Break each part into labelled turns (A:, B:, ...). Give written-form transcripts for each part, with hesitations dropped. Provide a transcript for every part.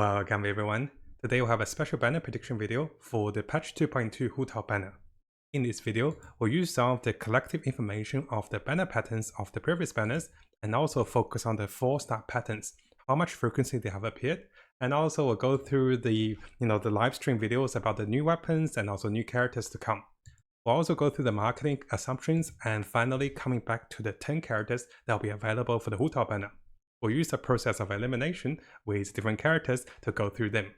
A: Welcome everyone. Today we'll have a special banner prediction video for the patch 2.2 Hu Tao Banner. In this video, we'll use some of the collective information of the banner patterns of the previous banners and also focus on the 4-star patterns, how much frequency they have appeared, and also we'll go through the live stream videos about the new weapons and also new characters to come. We'll also go through the marketing assumptions and finally coming back to the 10 characters that will be available for the Hu Tao banner. We'll use the process of elimination with different characters to go through them.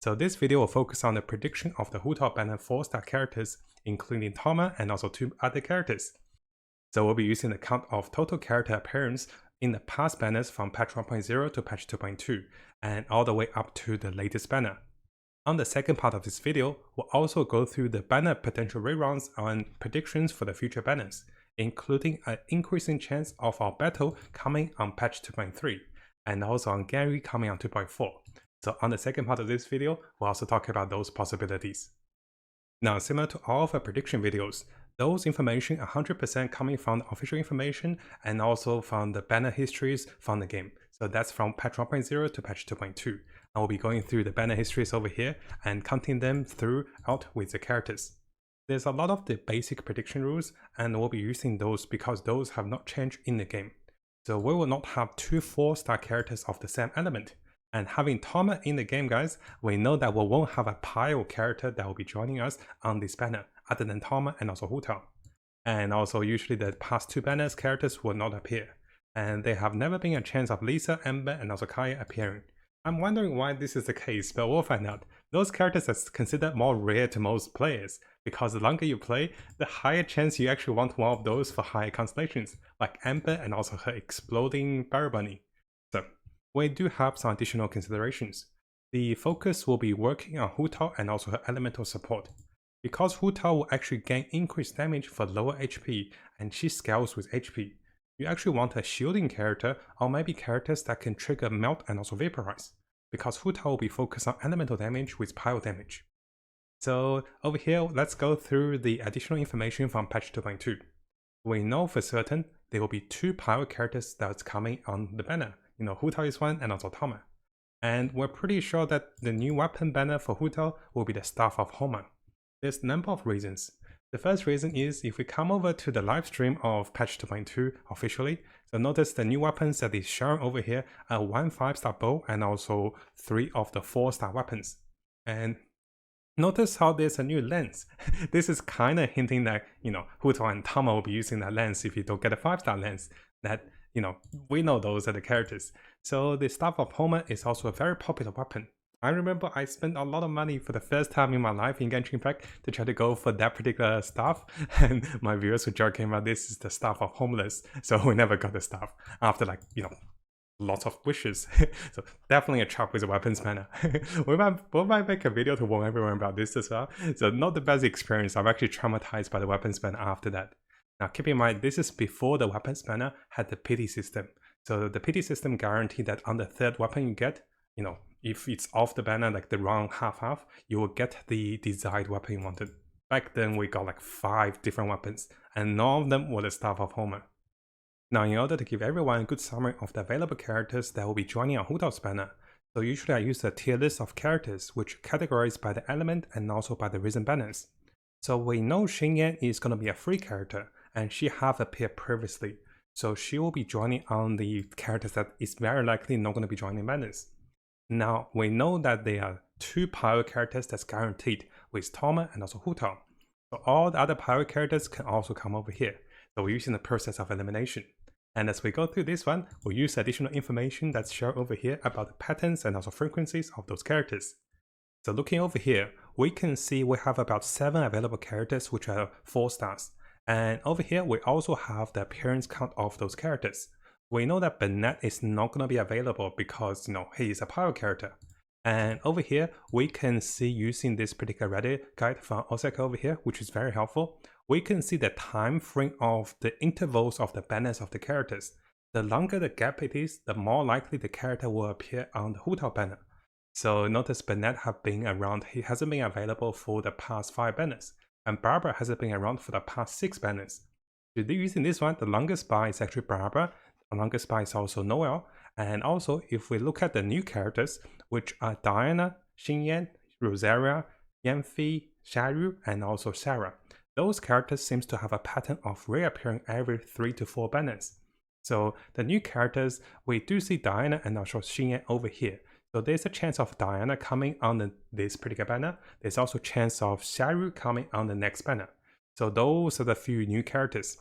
A: So this video will focus on the prediction of the Hu Tao banner 4-star characters, including Toma and also 2 other characters. So we'll be using the count of total character appearance in the past banners from patch 1.0 to patch 2.2, and all the way up to the latest banner. On the second part of this video, we'll also go through the banner potential reruns and predictions for the future banners, including an increasing chance of our battle coming on patch 2.3, and also on Gary coming on 2.4. So on the second part of this video, we'll also talk about those possibilities. Now, similar to all of our prediction videos, those information 100% coming from the official information and also from the banner histories from the game. So that's from patch 1.0 to patch 2.2. I will be going through the banner histories over here and counting them throughout with the characters. There's a lot of the basic prediction rules, and we'll be using those because those have not changed in the game. So we will not have 2 4-star characters of the same element. And having Toma in the game, guys, we know that we won't have a Pyro character that will be joining us on this banner, other than Toma and also Hu Tao. And also usually the past 2 banners characters will not appear. And there have never been a chance of Lisa, Ember and also Kaya appearing. I'm wondering why this is the case, but we'll find out. Those characters are considered more rare to most players, because the longer you play, the higher chance you actually want one of those for higher constellations, like Ember and also her exploding Barrel Bunny. So, we do have some additional considerations. The focus will be working on Hu Tao and also her elemental support. Because Hu Tao will actually gain increased damage for lower HP, and she scales with HP. You actually want a shielding character, or maybe characters that can trigger melt and also vaporize, because Hu Tao will be focused on elemental damage with pyro damage. So over here, let's go through the additional information from patch 2.2. We know for certain there will be 2 pyro characters that's coming on the banner. Hu Tao is one and also Toma. And we're pretty sure that the new weapon banner for Hu Tao will be the Staff of Homa. There's a number of reasons. The first reason is if we come over to the live stream of patch 2.2 officially, so notice the new weapons that is shown over here are 1 5-star bow and also 3 of the 4-star weapons. And notice how there's a new lens. This is kind of hinting that, Hu Tao and Toma will be using that lens if you don't get a 5-star lens. That, we know those are the characters. So the Staff of Homa is also a very popular weapon. I remember I spent a lot of money for the first time in my life in Genshin Impact to try to go for that particular staff, and my viewers were joking about this is the Staff of Homeless, so we never got the staff after lots of wishes. So definitely a chop with a weapons banner. we might make a video to warn everyone about this as well. So not the best experience. I'm actually traumatized by the weapons banner after that. Now keep in mind, this is before the weapons banner had the pity system. So the pity system guaranteed that on the 3rd weapon you get, if it's off the banner, like the round half, you will get the desired weapon you wanted. Back then we got like 5 different weapons, and none of them were the Staff of Homa. Now in order to give everyone a good summary of the available characters that will be joining on Hu Tao's banner, so usually I use a tier list of characters which are categorized by the element and also by the reason banners. So we know Xingyan is going to be a free character, and she have appeared previously, so she will be joining on the characters that is very likely not going to be joining banners. Now, we know that there are 2 pyro characters that's guaranteed with Toma and also Hu Tao. So all the other pyro characters can also come over here. So we're using the process of elimination. And as we go through this one, we'll use additional information that's shown over here about the patterns and also frequencies of those characters. So looking over here, we can see we have about 7 available characters which are 4 stars. And over here, we also have the appearance count of those characters. We know that Bennett is not going to be available because, he is a pyro character. And over here, we can see using this particular Reddit guide from Osaka over here, which is very helpful. We can see the time frame of the intervals of the banners of the characters. The longer the gap it is, the more likely the character will appear on the Hu Tao banner. So notice Bennett have been around, he hasn't been available for the past 5 banners. And Barbara hasn't been around for the past 6 banners. Using this one, the longest bar is actually Barbara. The longest bar is also Noel, And also, if we look at the new characters, which are Diana, Xingyan, Rosaria, Yanfei, Xiaoyu, and also Sarah. Those characters seems to have a pattern of reappearing every 3 to 4 banners. So the new characters, we do see Diana and also Xingyan over here. So there's a chance of Diana coming on this particular banner. There's also a chance of Xiaoyu coming on the next banner. So those are the few new characters.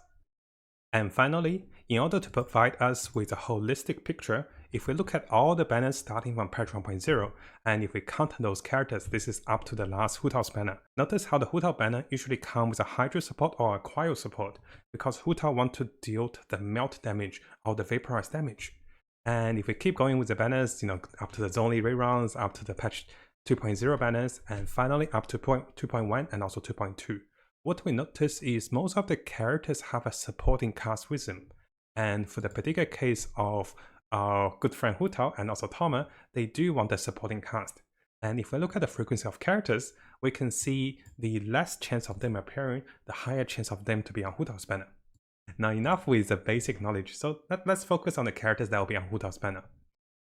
A: And finally, in order to provide us with a holistic picture, if we look at all the banners starting from patch 1.0, and if we count those characters, this is up to the last Hu Tao's banner. Notice how the Hu Tao banner usually comes with a Hydro support or a Cryo support, because Hu Tao want to deal the melt damage or the vaporize damage. And if we keep going with the banners, up to the Zonely reruns, up to the patch 2.0 banners, and finally up to 2.1 and also 2.2. What we notice is most of the characters have a supporting cast with them. And for the particular case of our good friend Hu Tao and also Toma, they do want a supporting cast. And if we look at the frequency of characters, we can see the less chance of them appearing, the higher chance of them to be on Hu Tao's banner. Now enough with the basic knowledge, so let's focus on the characters that will be on Hu Tao's banner.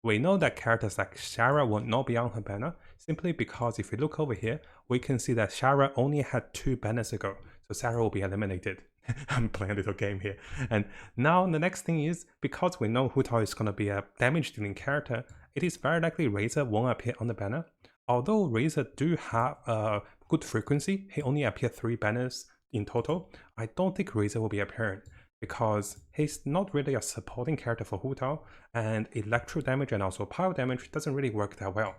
A: We know that characters like Shara will not be on her banner, simply because if we look over here, we can see that Shara only had 2 banners ago, so Sarah will be eliminated. I'm playing a little game here. And now the next thing is, because we know Hu Tao is going to be a damage dealing character, it is very likely Razor won't appear on the banner. Although Razor do have a good frequency, he only appeared 3 banners in total, I don't think Razor will be appearing, because he's not really a supporting character for Hu Tao, and electro damage and also power damage doesn't really work that well.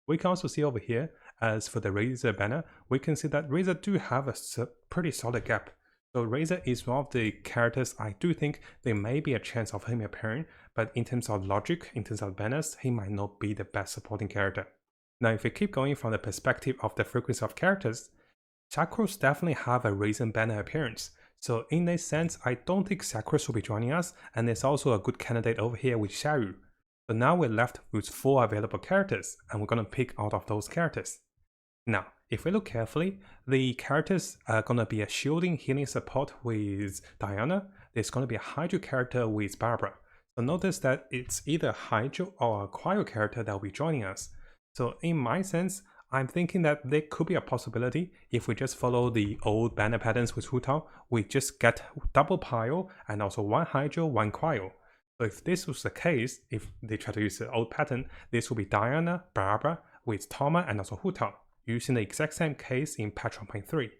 A: We can also see over here, as for the Razor banner, we can see that Razor do have a pretty solid gap. So Razor is one of the characters I do think there may be a chance of him appearing, but in terms of logic, in terms of banners, he might not be the best supporting character. Now if we keep going from the perspective of the frequency of characters, Chakros definitely have a Razor banner appearance. So in this sense, I don't think Chakros will be joining us, and there's also a good candidate over here with Xiaoyu. So now we're left with 4 available characters, and we're going to pick out of those characters. Now, if we look carefully, the characters are going to be a shielding healing support with Diana. There's going to be a Hydro character with Barbara. So notice that it's either Hydro or a Cryo character that will be joining us. So in my sense, I'm thinking that there could be a possibility if we just follow the old banner patterns with Hu Tao, we just get double pile and also 1 Hydro, 1 Cryo. So if this was the case, if they try to use the old pattern, this will be Diana, Barbara with Toma and also Hu Tao, using the exact same case in patch 1.3.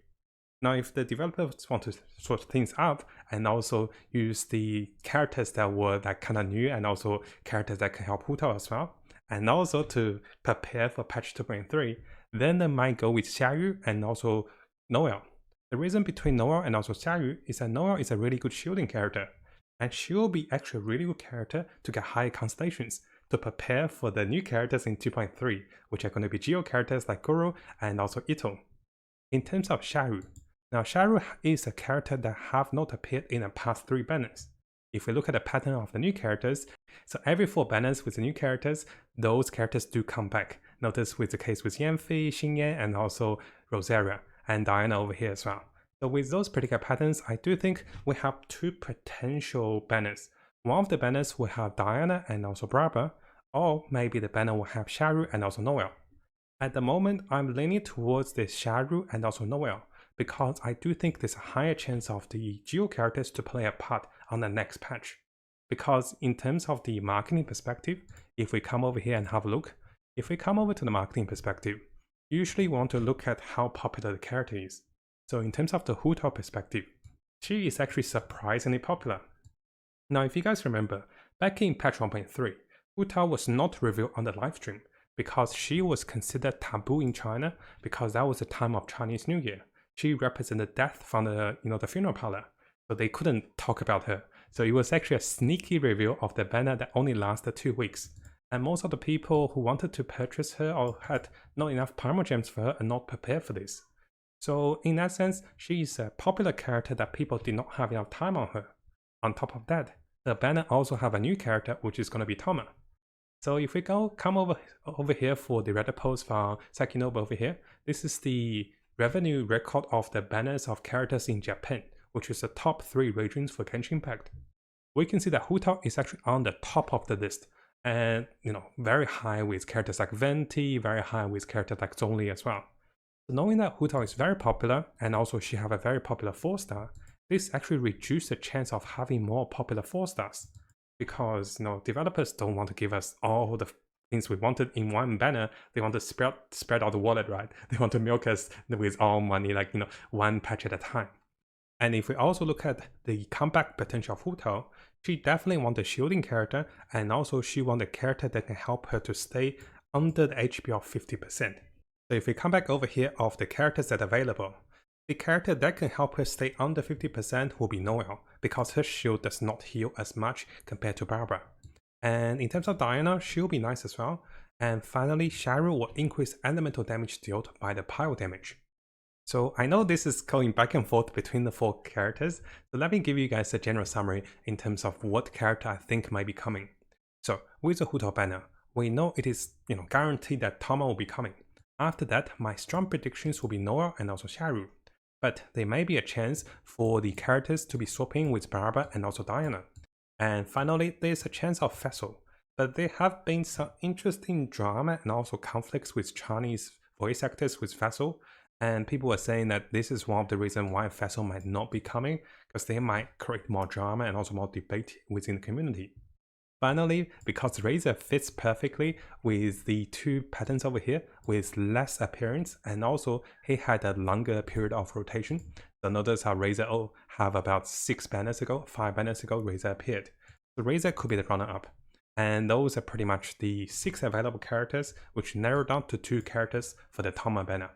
A: Now if the developers want to sort things up and also use the characters that were kind of new and also characters that can help Hu Tao as well, and also to prepare for patch 2.3, then they might go with Xiaoyu and also Noel. The reason between Noel and also Xiaoyu is that Noel is a really good shielding character, and she will be actually a really good character to get higher constellations to prepare for the new characters in 2.3, which are going to be Geo characters like Goro and also Ito. In terms of Xiaoyu, now Xiaoyu is a character that have not appeared in the past 3 banners. If we look at the pattern of the new characters, so every 4 banners with the new characters, those characters do come back. Notice with the case with Yanfei, Xingyan, and also Rosaria, and Diana over here as well. So with those particular patterns, I do think we have 2 potential banners. One of the banners will have Diana and also Barbara, or maybe the banner will have Xiaoyu and also Noel. At the moment, I'm leaning towards the Xiaoyu and also Noel, because I do think there's a higher chance of the Geo characters to play a part on the next patch. Because in terms of the marketing perspective, if we come over here and have a look, if we come over to the marketing perspective, usually we want to look at how popular the character is. So in terms of the Hu Tao perspective, she is actually surprisingly popular. Now if you guys remember, back in patch 1.3, Hu Tao was not revealed on the livestream because she was considered taboo in China because that was the time of Chinese New Year. She represented death from the funeral parlor, so they couldn't talk about her. So it was actually a sneaky reveal of the banner that only lasted 2 weeks. And most of the people who wanted to purchase her or had not enough Parma gems for her are not prepared for this. So in that sense, she is a popular character that people did not have enough time on her. On top of that, the banner also have a new character, which is going to be Toma. So if we come over here for the Reddit post from Sakinobu over here, this is the revenue record of the banners of characters in Japan, which is the top 3 regions for Genshin Impact. We can see that Hu Tao is actually on the top of the list, And very high with characters like Venti, very high with characters like Zhongli as well. So knowing that Hu Tao is very popular and also she have a very popular 4-star, this actually reduces the chance of having more popular 4-stars. Because developers don't want to give us all the things we wanted in one banner. They want to spread out the wallet, right? They want to milk us with all money, like one patch at a time. And if we also look at the comeback potential of Hu Tao, she definitely wants a shielding character, and also she wants a character that can help her to stay under the HP of 50%. So if we come back over here of the characters that are available, the character that can help her stay under 50% will be Noelle, because her shield does not heal as much compared to Barbara. And in terms of Diana, she'll be nice as well. And finally, Sharu will increase elemental damage dealt by the pyro damage. So I know this is going back and forth between the 4 characters, so let me give you guys a general summary in terms of what character I think might be coming. So with the Hu Tao banner, we know it is guaranteed that Tama will be coming. After that, my strong predictions will be Noelle and also Sharu. But there may be a chance for the characters to be swapping with Barbara and also Diana. And finally, there's a chance of Fessel. But there have been some interesting drama and also conflicts with Chinese voice actors with Fessel. And people are saying that this is one of the reasons why Fessel might not be coming, because they might create more drama and also more debate within the community. Finally, because Razor fits perfectly with the 2 patterns over here with less appearance, and also he had a longer period of rotation. So notice how Razor have about 5 banners ago, Razor appeared. So Razor could be the runner-up. And those are pretty much the 6 available characters, which narrowed down to 2 characters for the Tama banner.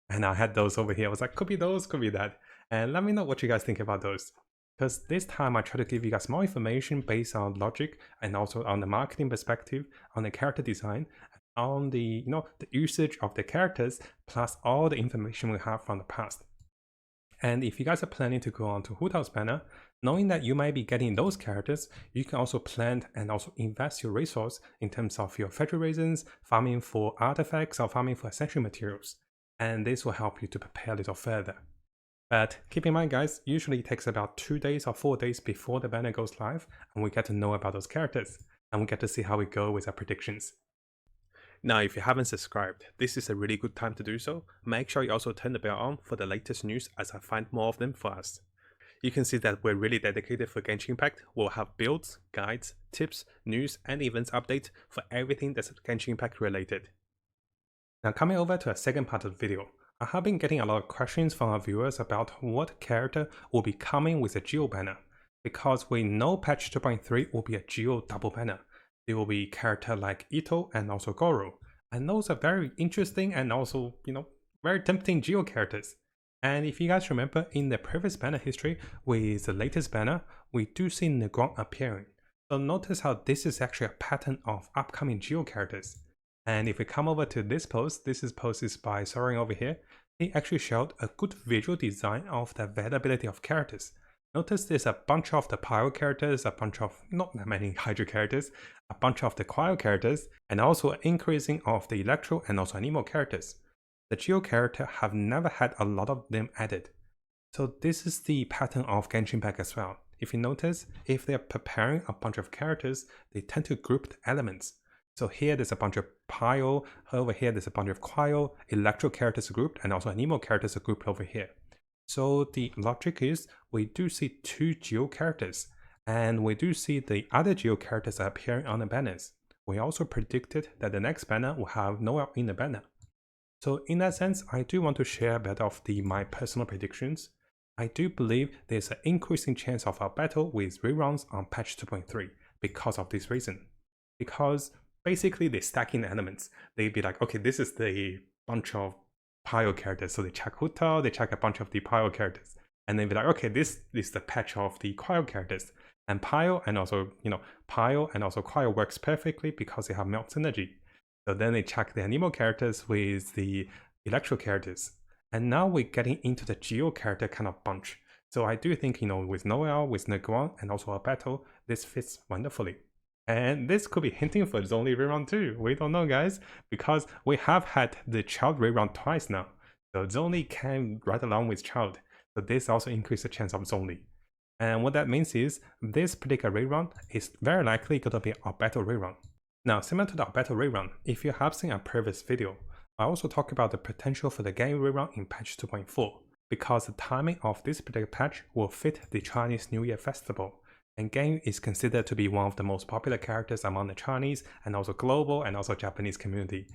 A: And I had those over here. I was like, could be those, could be that. And let me know what you guys think about those. Because this time I try to give you guys more information based on logic and also on the marketing perspective, on the character design, on the the usage of the characters, plus all the information we have from the past. And if you guys are planning to go on to Hu Tao's banner, knowing that you might be getting those characters, you can also plan and also invest your resource in terms of your fetch reasons, farming for artifacts, or farming for essential materials. And this will help you to prepare a little further. But keep in mind guys, usually it takes about 2 days or 4 days before the banner goes live, and we get to know about those characters, and we get to see how we go with our predictions. Now if you haven't subscribed, this is a really good time to do so. Make sure you also turn the bell on for the latest news as I find more of them for us. You can see that we're really dedicated for Genshin Impact. We'll have builds, guides, tips, news, and events updates for everything that's Genshin Impact related. Now coming over to a second part of the video, I have been getting a lot of questions from our viewers about what character will be coming with a Geo banner, because we know patch 2.3 will be a Geo double banner. There will be character like Ito and also Goro, and those are very interesting and also very tempting Geo characters. And if you guys remember in the previous banner history with the latest banner, we do see Negron appearing. So notice how this is actually a pattern of upcoming Geo characters. And if we come over to this post, this post is by Soaring over here. He actually showed a good visual design of the availability of characters. Notice there's a bunch of the Pyro characters, a bunch of not that many Hydra characters, a bunch of the Cryo characters, and also an increasing of the Electro and also Anemo characters. The Geo character have never had a lot of them added. So this is the pattern of Genshin Impact as well. If you notice, if they're preparing a bunch of characters, they tend to group the elements. So here there's a bunch of Pyro, over here there's a bunch of Cryo, Electro characters grouped, and also Anemo characters are grouped over here. So the logic is, we do see 2 Geo characters, and we do see the other Geo characters are appearing on the banners. We also predicted that the next banner will have Noelle in the banner. So in that sense, I do want to share a bit of my personal predictions. I do believe there's an increasing chance of our battle with reruns on patch 2.3 because of this reason. Because basically they're stacking elements. They'd be like, okay, this is the bunch of Pyro characters. So they check Hu Tao, they check a bunch of the Pyro characters. And they'd be like, okay, this is the patch of the Cryo characters. And Pyro and also, Pyro and also Cryo works perfectly because they have melt synergy. So then they check the Anemo characters with the Electro characters. And now we're getting into the Geo character kind of bunch. So I do think, with Noelle, with Negron, and also Albedo, this fits wonderfully. And this could be hinting for Zhongli rerun too. We don't know, guys, because we have had the Child rerun twice now. So Zhongli can ride along with Child. So this also increases the chance of Zhongli. And what that means is, this particular rerun is very likely going to be a battle rerun. Now, similar to the Albedo Rerun, if you have seen a previous video, I also talk about the potential for the game rerun in patch 2.4, because the timing of this particular patch will fit the Chinese New Year festival, and Game is considered to be one of the most popular characters among the Chinese and also global and also Japanese community.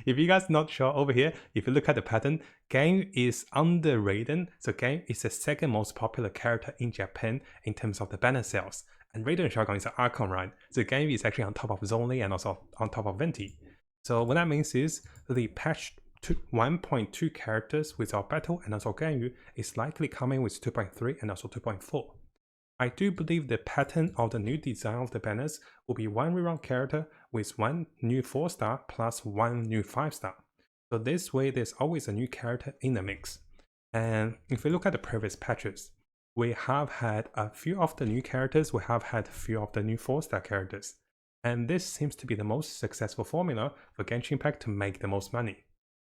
A: If you guys not sure over here, if you look at the pattern, Game is under Raiden, so Game is the second most popular character in Japan in terms of the banner sales. And Raiden Shogun is an icon, right? So Game is actually on top of Zonli and also on top of Venti. So what that means is the patch 1.2 characters with Albedo and also Ganyu is likely coming with 2.3 and also 2.4. I do believe the pattern of the new design of the banners will be one rerun character with one new 4-star plus one new 5-star. So this way there's always a new character in the mix. And if we look at the previous patches, we have had a few of the new characters, we have had a few of the new 4-star characters. And this seems to be the most successful formula for Genshin Impact to make the most money.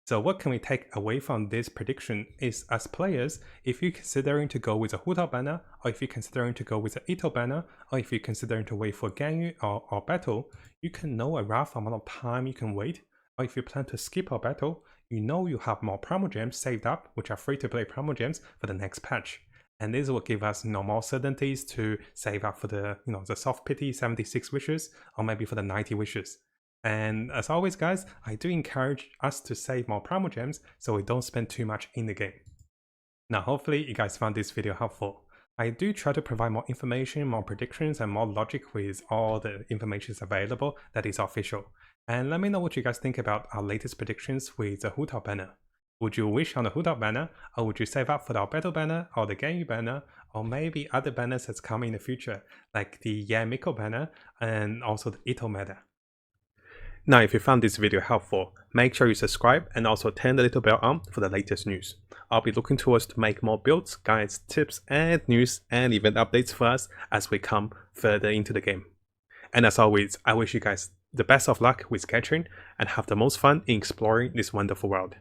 A: So what can we take away from this prediction is, as players, if you're considering to go with a Hu Tao banner, or if you're considering to go with an Ito banner, or if you're considering to wait for Ganyu or battle, you can know a rough amount of time you can wait, or if you plan to skip a battle, you know you have more Primogems saved up, which are free to play Primogems for the next patch. And this will give us more certainties to save up for the the soft pity 76 wishes, or maybe for the 90 wishes. And as always guys, I do encourage us to save more Primogems so we don't spend too much in the game. Now hopefully you guys found this video helpful. I do try to provide more information, more predictions and more logic with all the information available that is official. And let me know what you guys think about our latest predictions with the Hu Tao banner. Would you wish on the Hu Tao banner, or would you save up for the Albedo banner or the Ganyu banner, or maybe other banners that's coming in the future like the Yan Miko banner and also the Ito meta? Now, if you found this video helpful, make sure you subscribe and also turn the little bell on for the latest news. I'll be looking towards to make more builds, guides, tips, and news and event updates for us as we come further into the game. And as always, I wish you guys the best of luck with Genshin and have the most fun in exploring this wonderful world.